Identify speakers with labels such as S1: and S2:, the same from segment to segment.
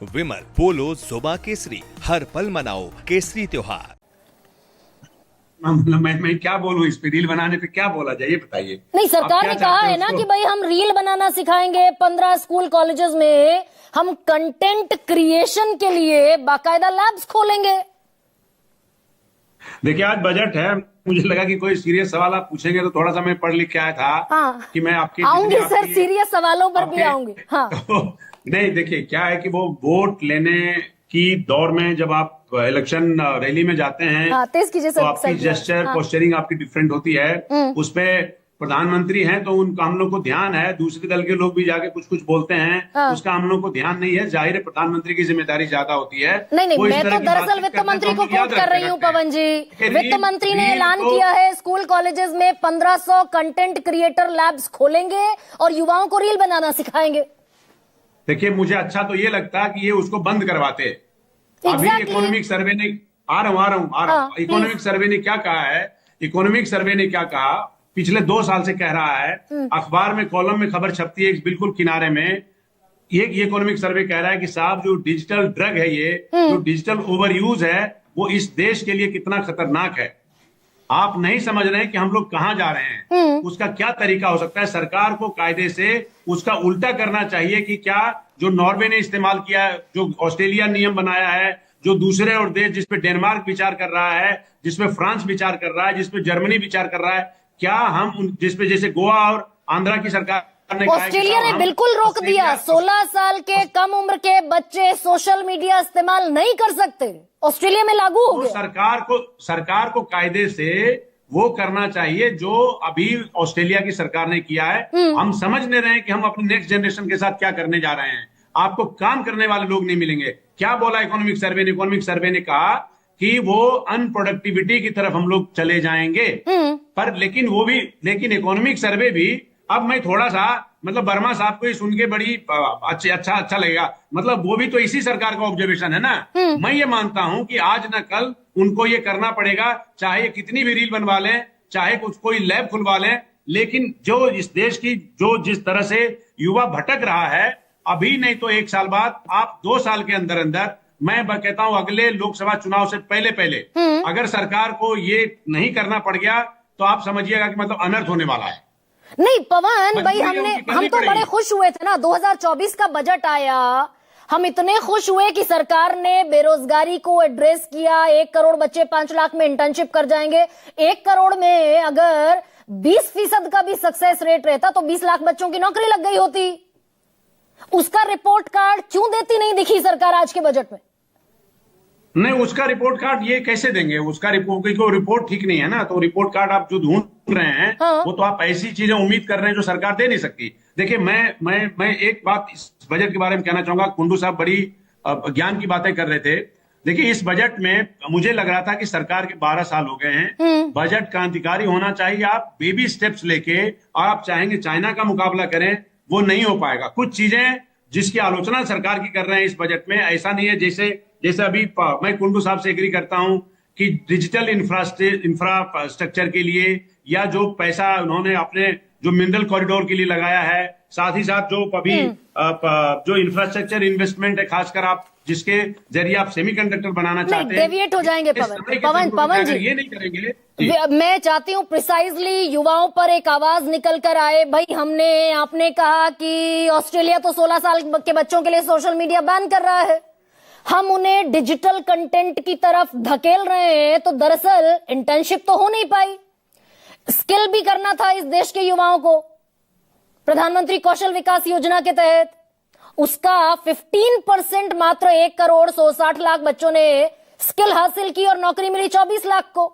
S1: विमल, पोलो, जोबा केसरी, हर पल मनाओ केसरी त्योहार।
S2: मैं क्या बोलूं, इस पे रील बनाने पे क्या बोला जाए, ये बताइए।
S3: नहीं, सरकार ने कहा है ना कि भाई हम रील बनाना सिखाएंगे। 15 स्कूल कॉलेजेस में हम कंटेंट क्रिएशन के लिए बाकायदा लैब्स खोलेंगे।
S2: देखिए, आज बजट है, मुझे लगा कि कोई सीरियस सवाल आप पूछेंगे तो थोड़ा सा मैं पढ़ लिख के आया था।
S3: हाँ,
S2: कि मैं आपके
S3: आऊंगी सर, सीरियस सवालों पर भी आऊंगी। हाँ।
S2: तो, नहीं, देखिए क्या है कि वो वोट लेने की दौर में जब आप इलेक्शन रैली में जाते हैं,
S3: हाँ, तेज कीजिए
S2: तो
S3: सर,
S2: आपकी जेस्चर पोस्चरिंग आपकी डिफरेंट होती है। उसपे प्रधानमंत्री हैं तो उनका हम लोग को ध्यान है, दूसरे दल के लोग भी जाके कुछ कुछ बोलते हैं, उसका हम लोग को ध्यान नहीं है। जाहिर है प्रधानमंत्री की जिम्मेदारी ज्यादा होती है।
S3: नहीं, मैं तो दरअसल वित्त मंत्री को कोट कर रही हूँ पवन जी। वित्त मंत्री ने ऐलान किया है स्कूल कॉलेजेस में 1500 कंटेंट क्रिएटर लैब्स खोलेंगे और युवाओं को रील बनाना सिखाएंगे।
S2: देखिए, मुझे अच्छा तो ये लगता है कि ये उसको बंद करवाते। अभी इकोनॉमिक सर्वे ने आ रहा हूँ इकोनॉमिक सर्वे ने क्या कहा है, इकोनॉमिक सर्वे ने क्या कहा, पिछले 2 साल से कह रहा है, अखबार में कॉलम में खबर छपती है बिल्कुल किनारे में। ये इकोनॉमिक सर्वे कह रहा है कि साहब जो डिजिटल ड्रग है, ये जो डिजिटल ओवर यूज है, वो इस देश के लिए कितना खतरनाक है। आप नहीं समझ रहे हैं कि हम लोग कहां जा रहे हैं। उसका क्या तरीका हो सकता है। सरकार को कायदे से उसका उल्टा करना चाहिए कि क्या जो नॉर्वे ने इस्तेमाल किया है, जो ऑस्ट्रेलिया नियम बनाया है, जो दूसरे और देश जिसपे डेनमार्क विचार कर रहा है, जिसपे फ्रांस विचार कर रहा है, जिसपे जर्मनी विचार कर रहा है, क्या हम जिसपे जैसे गोवा और आंध्रा की सरकार ने
S3: ऑस्ट्रेलिया ने बिल्कुल रोक दिया। 16 साल के कम उम्र के बच्चे सोशल मीडिया इस्तेमाल नहीं कर सकते। ऑस्ट्रेलिया में लागू हो गया।
S2: सरकार को कायदे से वो करना चाहिए जो अभी ऑस्ट्रेलिया की सरकार ने किया है। हम समझ नहीं रहे हैं कि हम अपनी नेक्स्ट जनरेशन के साथ क्या करने जा रहे हैं। आपको काम करने वाले लोग नहीं मिलेंगे। क्या बोला इकोनॉमिक सर्वे ने? इकोनॉमिक सर्वे ने कहा कि वो अनप्रोडक्टिविटी की तरफ हम लोग चले जाएंगे। पर लेकिन इकोनॉमिक सर्वे भी, अब मैं थोड़ा सा मतलब वर्मा साहब को ही सुन के बड़ी अच्छा लगेगा। मतलब वो भी तो इसी सरकार का ऑब्जर्वेशन है ना। मैं ये मानता हूं कि आज न कल उनको ये करना पड़ेगा, चाहे कितनी भी रील बनवा लें, चाहे कुछ कोई लैब खुलवा लें, लेकिन जो इस देश की जो जिस तरह से युवा भटक रहा है, अभी नहीं तो 1 साल बाद, आप 2 साल के अंदर अंदर, मैं कहता हूं अगले लोकसभा चुनाव से पहले अगर सरकार को ये नहीं करना पड़ गया तो आप समझिएगा कि मतलब अनर्थ होने वाला है।
S3: नहीं पवन भाई, हम तो बड़े खुश हुए थे ना, 2024 का बजट आया, हम इतने खुश हुए कि सरकार ने बेरोजगारी को एड्रेस किया। 1 करोड़ बच्चे 5 लाख में इंटर्नशिप कर जाएंगे। 1 करोड़ में अगर 20% का भी सक्सेस रेट रहता तो 20 लाख बच्चों की नौकरी लग गई होती। उसका रिपोर्ट कार्ड क्यों देती नहीं दिखी सरकार आज के बजट में?
S2: नहीं, उसका रिपोर्ट कार्ड ये कैसे देंगे? उसका रिपोर्ट ठीक नहीं है ना। तो रिपोर्ट कार्ड आप जो ढूंढ रहे हैं, वो तो आप ऐसी चीजें उम्मीद कर रहे हैं जो सरकार दे नहीं सकती। देखिए, मैं एक बात इस बजट के बारे में कहना चाहूंगा। कुंडू साहब बड़ी ज्ञान की बातें कर रहे थे। देखिए, इस बजट में मुझे लग रहा था कि सरकार के 12 साल हो गए हैं, बजट क्रांतिकारी होना चाहिए। आप बेबी स्टेप्स लेके, और आप चाहेंगे चाइना का मुकाबला करें, वो नहीं हो पाएगा। कुछ चीजें जिसकी आलोचना सरकार की कर रहे हैं इस बजट में, ऐसा नहीं है जैसे अभी मैं कुंडू साहब से एग्री करता हूं कि डिजिटल इंफ्रास्ट्रक्चर के लिए, या जो पैसा उन्होंने अपने जो मिनरल कॉरिडोर के लिए लगाया है, साथ ही साथ जो अभी जो इंफ्रास्ट्रक्चर इन्वेस्टमेंट है, खासकर आप जिसके जरिए आप सेमीकंडक्टर बनाना चाहते हैं,
S3: डेविएट हो जाएंगे पवन जी।
S2: ये नहीं करेंगे।
S3: मैं चाहती हूँ प्रिसाइजली युवाओं पर एक आवाज निकल कर आए। भाई, आपने कहा कि ऑस्ट्रेलिया तो 16 साल के बच्चों के लिए सोशल मीडिया बैन कर रहा है, हम उन्हें डिजिटल कंटेंट की तरफ धकेल रहे हैं, तो दरअसल इंटर्नशिप तो हो नहीं पाई। स्किल भी करना था इस देश के युवाओं को प्रधानमंत्री कौशल विकास योजना के तहत। उसका 15% मात्र 1 करोड़ 160 लाख बच्चों ने स्किल हासिल की और नौकरी मिली 24 लाख को।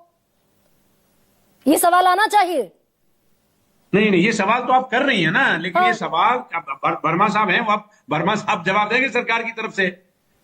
S3: ये सवाल आना चाहिए।
S2: नहीं, ये सवाल तो आप कर रही है ना, लेकिन ये सवाल वर्मा साहब हैं, वो आप वर्मा साहब जवाब देंगे सरकार की तरफ से।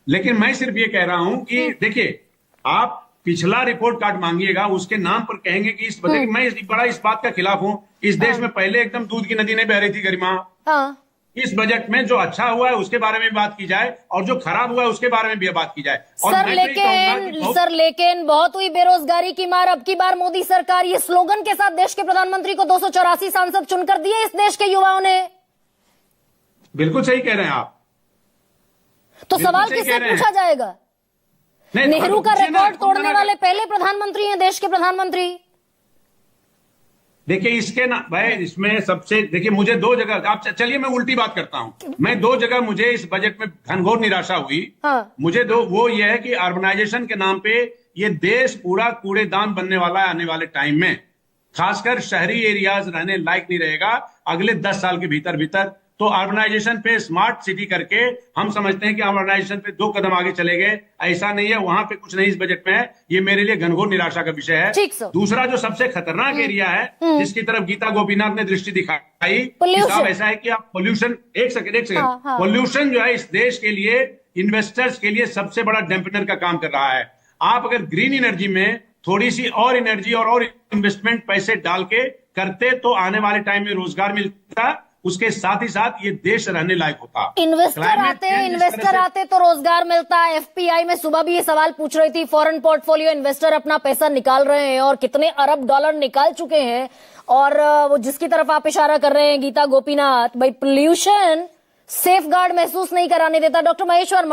S2: लेकिन मैं सिर्फ ये कह रहा हूं कि देखिए, आप पिछला रिपोर्ट कार्ड मांगिएगा, उसके नाम पर कहेंगे कि मैं इस बात का खिलाफ हूं। इस देश में पहले एकदम दूध की नदी नहीं बह रही थी गरिमा। इस बजट में जो अच्छा हुआ है उसके बारे में बात की जाए, और जो खराब हुआ है उसके बारे में भी बात की जाए। और
S3: लेकिन बहुत हुई बेरोजगारी की मार। अब की बार मोदी सरकार, ये स्लोगन के साथ देश के प्रधानमंत्री को 284 सांसद चुनकर दिए इस देश के युवाओं ने।
S2: बिल्कुल सही कह रहे हैं आप।
S3: तो
S2: बिल्कुल
S3: सवाल
S2: सही
S3: किससे
S2: कह रहे हैं।
S3: पूछा जाएगा?
S2: नहीं,
S3: नेहरू का
S2: पूछिए ना,
S3: रिकॉर्ड
S2: कौन
S3: तोड़ने
S2: मना
S3: वाले
S2: कर-
S3: पहले प्रधानमंत्री हैं देश के प्रधानमंत्री।
S2: देखिए इसके ना भाई, इसमें सबसे देखिए, मुझे दो जगह, आप चलिए मैं उल्टी बात करता हूं। मैं दो जगह मुझे इस बजट में घनघोर निराशा हुई।
S3: हाँ।
S2: मुझे दो, वो ये है कि अर्बनाइजेशन के नाम पे ये देश पूरा कूड़ेदान बनने वाला है आने वाले टाइम में। खासकर शहरी एरियाज रहने लायक नहीं रहेगा अगले 10 साल के भीतर भीतर। तो अर्बनाइजेशन पे स्मार्ट सिटी करके हम समझते हैं कि अर्बनाइजेशन पे 2 कदम आगे चले गए। ऐसा नहीं है, वहां पे कुछ नहीं इस बजट में है। ये मेरे लिए घनघोर निराशा का विषय है।
S3: ठीक सर।
S2: दूसरा जो सबसे खतरनाक एरिया है, जिसकी तरफ गीता गोपीनाथ ने दृष्टि दिखाई,
S3: Pollution।
S2: साहब ऐसा है कि आप पोल्यूशन, एक सेकंड,
S3: हाँ।
S2: पोल्यूशन जो है इस देश के लिए, इन्वेस्टर्स के लिए सबसे बड़ा डैम्पनर का काम कर रहा है। आप अगर ग्रीन एनर्जी में थोड़ी सी और एनर्जी और इन्वेस्टमेंट पैसे डाल के करते तो आने वाले टाइम में रोजगार मिलता, उसके साथ ही साथ ये देश रहने लायक होता।
S3: इन्वेस्टर आते तो रोजगार मिलता। एफपीआई में सुबह भी ये सवाल पूछ रही थी, फॉरेन पोर्टफोलियो इन्वेस्टर अपना पैसा निकाल रहे हैं और कितने अरब डॉलर निकाल चुके हैं। और वो जिसकी तरफ आप इशारा कर रहे हैं गीता गोपीनाथ, भाई पोल्यूशन सेफ गार्ड महसूस नहीं कराने देता। डॉक्टर महेश्वर